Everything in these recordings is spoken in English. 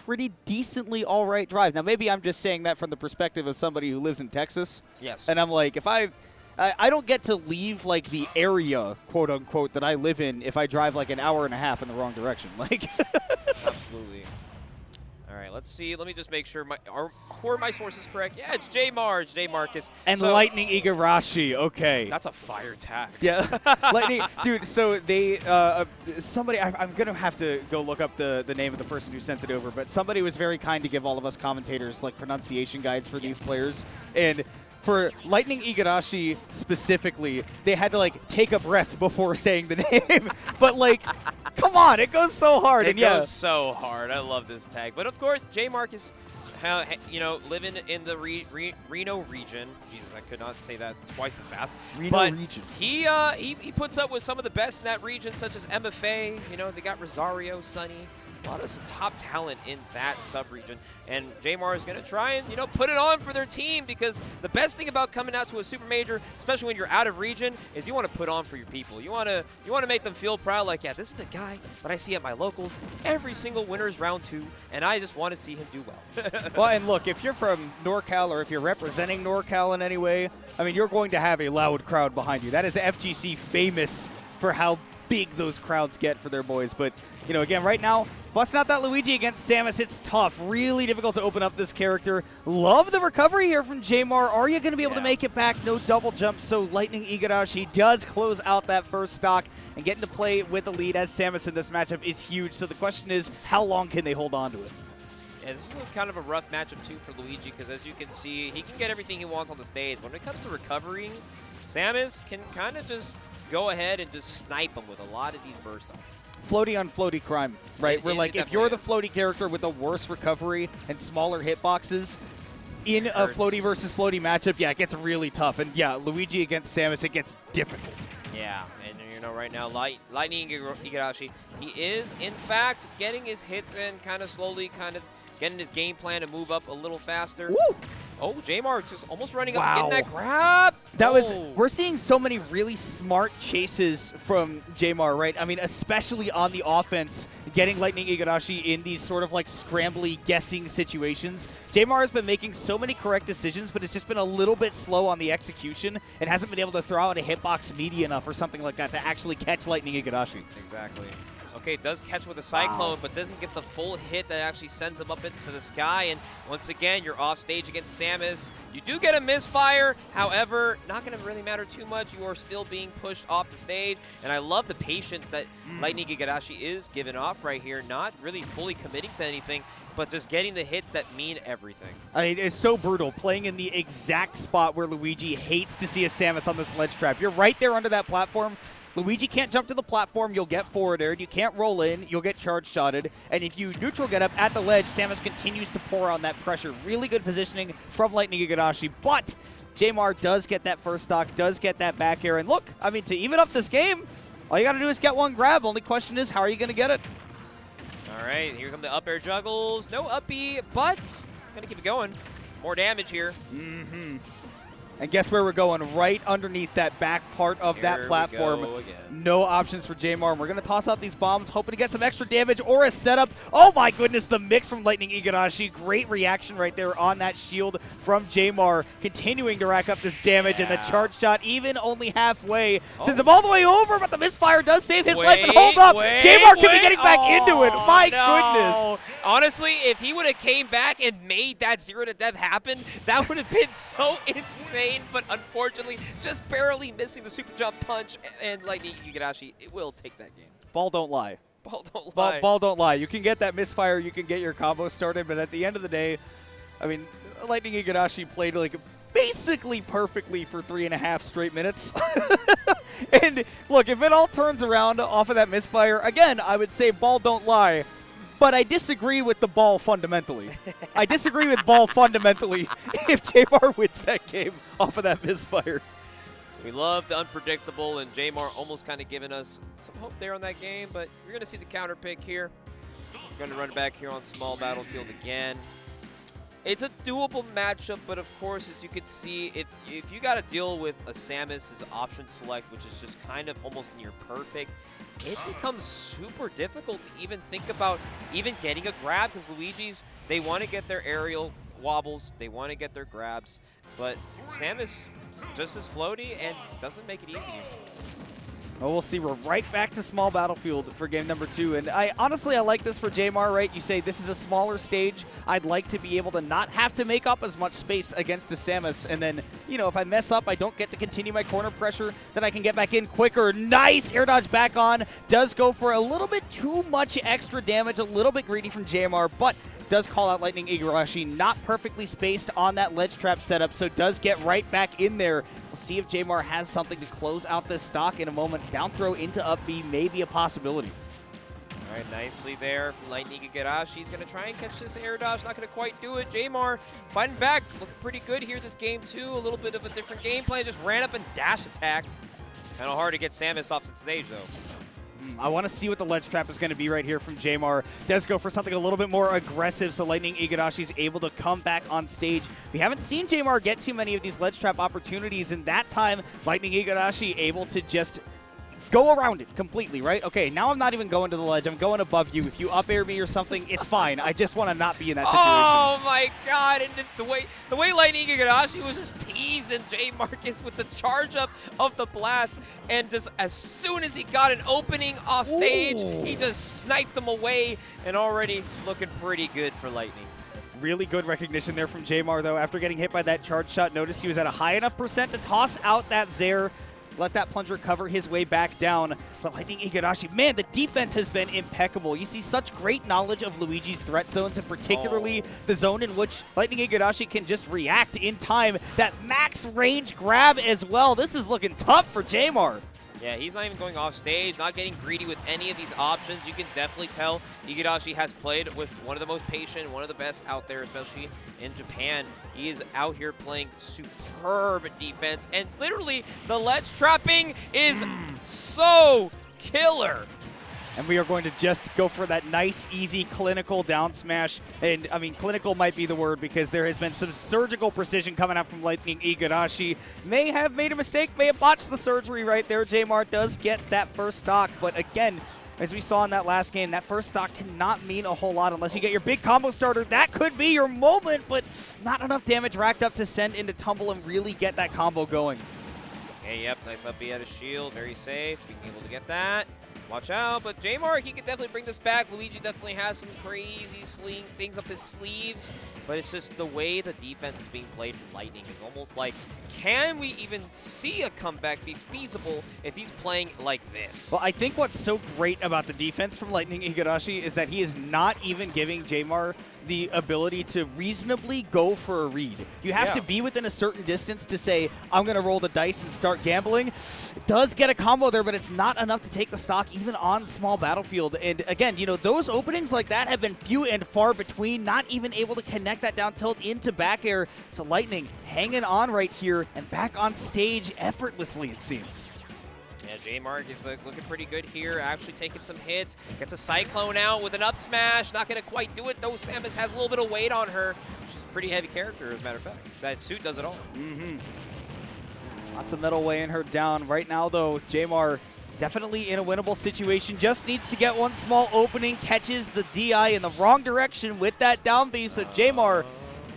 pretty decently all right drive. Now, maybe I'm just saying that from the perspective of somebody who lives in Texas. Yes. And I'm like, if I don't get to leave, like, the area, quote-unquote, that I live in if I drive, like, an hour and a half in the wrong direction. Like, Absolutely. All right, let's see. Let me just make sure were my sources correct? Yeah, it's JMarcus. And so, Lightning Igarashi, okay. That's a fire tag. Yeah, Lightning, dude. So they, somebody, I'm gonna have to go look up the name of the person who sent it over, but somebody was very kind to give all of us commentators like pronunciation guides for these players, and for Lightning Igarashi specifically, they had to like take a breath before saying the name. But like, come on, it goes so hard. It goes so hard. I love this tag. But of course, JMarcus, you know, living in the Reno region. Jesus, I could not say that twice as fast. Reno region. He puts up with some of the best in that region, such as MFA. You know, they got Rosario, Sunny. A lot of some top talent in that sub-region. And Jamar is going to try and, you know, put it on for their team, because the best thing about coming out to a super major, especially when you're out of region, is you want to put on for your people. You want to make them feel proud, like, yeah, this is the guy that I see at my locals. Every single winner is round 2, and I just want to see him do well. Well, and look, if you're from NorCal or if you're representing NorCal in any way, I mean, you're going to have a loud crowd behind you. That is FGC famous for how big those crowds get for their boys. But, you know, again, right now, busting out that Luigi against Samus, it's tough. Really difficult to open up this character. Love the recovery here from Jamar. Are you going to be able to make it back? No double jump, so Lightning Igarashi does close out that first stock, and getting to play with the lead as Samus in this matchup is huge. So the question is, how long can they hold on to it? Yeah, this is kind of a rough matchup, too, for Luigi, because as you can see, he can get everything he wants on the stage. When it comes to recovering, Samus can kind of just go ahead and just snipe him with a lot of these burst options. Floaty on floaty crime, right? Where, like, if you're the floaty character with the worst recovery and smaller hitboxes in a floaty versus floaty matchup, yeah, it gets really tough. And, yeah, Luigi against Samus, it gets difficult. Yeah, and, you know, right now, Lightning Igarashi, he is, in fact, getting his hits in kind of slowly, kind of getting his game plan to move up a little faster. Woo! Oh, Jamar just almost running up and getting that grab. That was, we're seeing so many really smart chases from Jamar, right? I mean, especially on the offense, getting Lightning Igarashi in these sort of like scrambly guessing situations. Jamar has been making so many correct decisions, but it's just been a little bit slow on the execution and hasn't been able to throw out a hitbox meaty enough or something like that to actually catch Lightning Igarashi. Exactly. Okay, does catch with a Cyclone, but doesn't get the full hit that actually sends him up into the sky. And once again, you're off stage against Samus. You do get a misfire. However, not going to really matter too much. You are still being pushed off the stage. And I love the patience that Lightning Igarashi is giving off right here. Not really fully committing to anything, but just getting the hits that mean everything. I mean, it's so brutal, playing in the exact spot where Luigi hates to see a Samus on this ledge trap. You're right there under that platform. Luigi can't jump to the platform, you'll get forward aired. You can't roll in, you'll get charge shotted. And if you neutral get up at the ledge, Samus continues to pour on that pressure. Really good positioning from Lightning Igarashi, but Jamar does get that first stock, does get that back air. And look, I mean, to even up this game, all you got to do is get one grab. Only question is, how are you going to get it? All right, here come the up air juggles. No uppy, but going to keep it going. More damage here. Mm-hmm. And guess where we're going? Right underneath that back part of that platform. No options for Jamar. And we're going to toss out these bombs, hoping to get some extra damage or a setup. Oh my goodness, the mix from Lightning Igarashi. Great reaction right there on that shield from Jamar. Continuing to rack up this damage, and the charge shot even only halfway. Sends him all the way over, but the misfire does save his life. And hold up, Jamar could be getting back into it. My goodness. Honestly, if he would have came back and made that 0 to death happen, that would have been so insane. But unfortunately, just barely missing the super jump punch, and Lightning Igarashi, it will take that game. Ball don't lie. Ball don't lie. Ball don't lie. You can get that misfire, you can get your combo started, but at the end of the day, I mean, Lightning Igarashi played like basically perfectly for 3.5 straight minutes. And look, if it all turns around off of that misfire, again, I would say ball don't lie. But I disagree with the ball fundamentally. I disagree with ball fundamentally if Jamar wins that game off of that misfire. We love the unpredictable, and Jamar almost kind of giving us some hope there on that game, but you're going to see the counter pick here. We're going to run it back here on small battlefield again. It's a doable matchup, but of course, as you can see, if you got to deal with a Samus's option select, which is just kind of almost near perfect, it becomes super difficult to even think about even getting a grab, because Luigi's, they want to get their aerial wobbles, they want to get their grabs, but Samus just as floaty and doesn't make it easy. Well, we'll see. We're right back to small battlefield for game number 2. And honestly, I like this for JMar, right? You say this is a smaller stage. I'd like to be able to not have to make up as much space against a Samus. And then, you know, if I mess up, I don't get to continue my corner pressure, then I can get back in quicker. Nice air dodge back on. Does go for a little bit too much extra damage, a little bit greedy from JMar, but does call out Lightning Igarashi, not perfectly spaced on that ledge trap setup, so does get right back in there. We'll see if JMar has something to close out this stock in a moment. Down throw into up B may be a possibility. All right, nicely there from Lightning Igarashi. He's going to try and catch this air dodge, not going to quite do it. JMar fighting back, looking pretty good here this game too. A little bit of a different gameplay, just ran up and dash attack. Kind of hard to get Samus off the stage though. I want to see what the ledge trap is going to be right here from JMar. Does go for something a little bit more aggressive, so Lightning Igarashi is able to come back on stage. We haven't seen JMar get too many of these ledge trap opportunities, and that time, Lightning Igarashi able to just go around it completely, right? Okay, now I'm not even going to the ledge. I'm going above you. If you up air me or something, it's fine. I just want to not be in that situation. Oh my God! And the way Lightning Igarashi was just teasing JMarcus with the charge up of the blast, and just as soon as he got an opening off stage, he just sniped them away, and already looking pretty good for Lightning. Really good recognition there from JMar, though. After getting hit by that charge shot, notice he was at a high enough percent to toss out that Zair. Let that plunger cover his way back down. But Lightning Igarashi, man, the defense has been impeccable. You see such great knowledge of Luigi's threat zones, and particularly the zone in which Lightning Igarashi can just react in time. That max range grab as well. This is looking tough for JMar. Yeah, he's not even going off stage, not getting greedy with any of these options. You can definitely tell Igarashi has played with one of the most patient, one of the best out there, especially in Japan. He is out here playing superb defense, and literally the ledge trapping is so killer. And we are going to just go for that nice, easy, clinical down smash. And, I mean, clinical might be the word, because there has been some surgical precision coming out from Lightning Igarashi. May have made a mistake, may have botched the surgery right there. JMar does get that first stock. But, again, as we saw in that last game, that first stock cannot mean a whole lot unless you get your big combo starter. That could be your moment, but not enough damage racked up to send into tumble and really get that combo going. Okay, yep, nice up B at a shield, very safe, being able to get that. Watch out, but JMar, he can definitely bring this back. Luigi definitely has some crazy things up his sleeves, but it's just the way the defense is being played from Lightning is almost like, can we even see a comeback be feasible if he's playing like this? Well, I think what's so great about the defense from Lightning Igarashi is that he is not even giving JMar the ability to reasonably go for a read. You have to be within a certain distance to say, I'm going to roll the dice and start gambling. It does get a combo there, but it's not enough to take the stock even on small battlefield. And again, you know, those openings like that have been few and far between, not even able to connect that down tilt into back air. So Lightning hanging on right here and back on stage effortlessly, it seems. Yeah, JMarcus is looking pretty good here, actually taking some hits. Gets a Cyclone out with an up smash. Not going to quite do it, though. Samus has a little bit of weight on her. She's a pretty heavy character, as a matter of fact. That suit does it all. Lots of metal weighing her down. Right now, though, JMar definitely in a winnable situation. Just needs to get one small opening. Catches the DI in the wrong direction with that down B. So JMar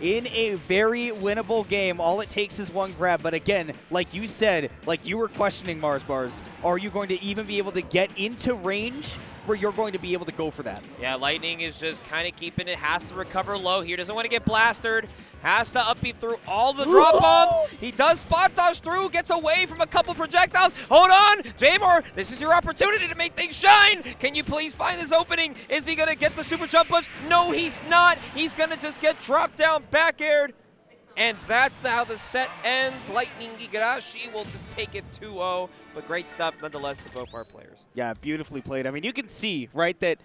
in a very winnable game. All it takes is one grab. But again, like you said, like you were questioning Mars Bars, are you going to even be able to get into range where you're going to be able to go for that? Yeah, Lightning is just kind of keeping it, has to recover low here. Doesn't want to get blasted. Has to up B through all the drop bombs. He does spot dodge through, gets away from a couple projectiles. Hold on, JMar, this is your opportunity to make things shine. Can you please find this opening? Is he going to get the super jump punch? No, he's not. He's going to just get dropped down, back aired. And that's how the set ends. Lightning Igarashi will just take it 2-0. But great stuff nonetheless to both our players. Yeah, beautifully played. I mean, you can see, right, that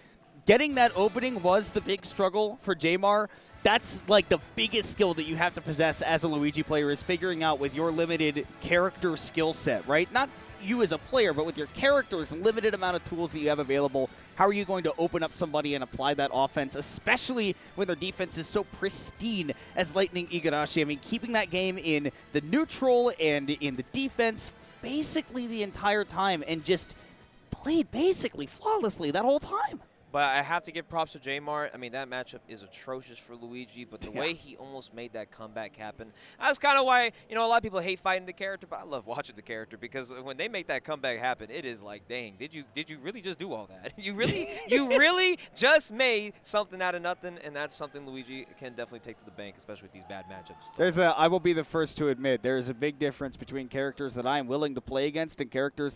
getting that opening was the big struggle for JMar. That's like the biggest skill that you have to possess as a Luigi player, is figuring out with your limited character skill set, right? Not you as a player, but with your character's limited amount of tools that you have available, how are you going to open up somebody and apply that offense, especially when their defense is so pristine as Lightning Igarashi? I mean, keeping that game in the neutral and in the defense basically the entire time, and just played basically flawlessly that whole time. But I have to give props to JMar. I mean, that matchup is atrocious for Luigi, but the way he almost made that comeback happen, that's kind of why, you know, a lot of people hate fighting the character, but I love watching the character because when they make that comeback happen, it is like, dang, did you really just do all that? You really just made something out of nothing, and that's something Luigi can definitely take to the bank, especially with these bad matchups. I will be the first to admit, there is a big difference between characters that I am willing to play against and characters that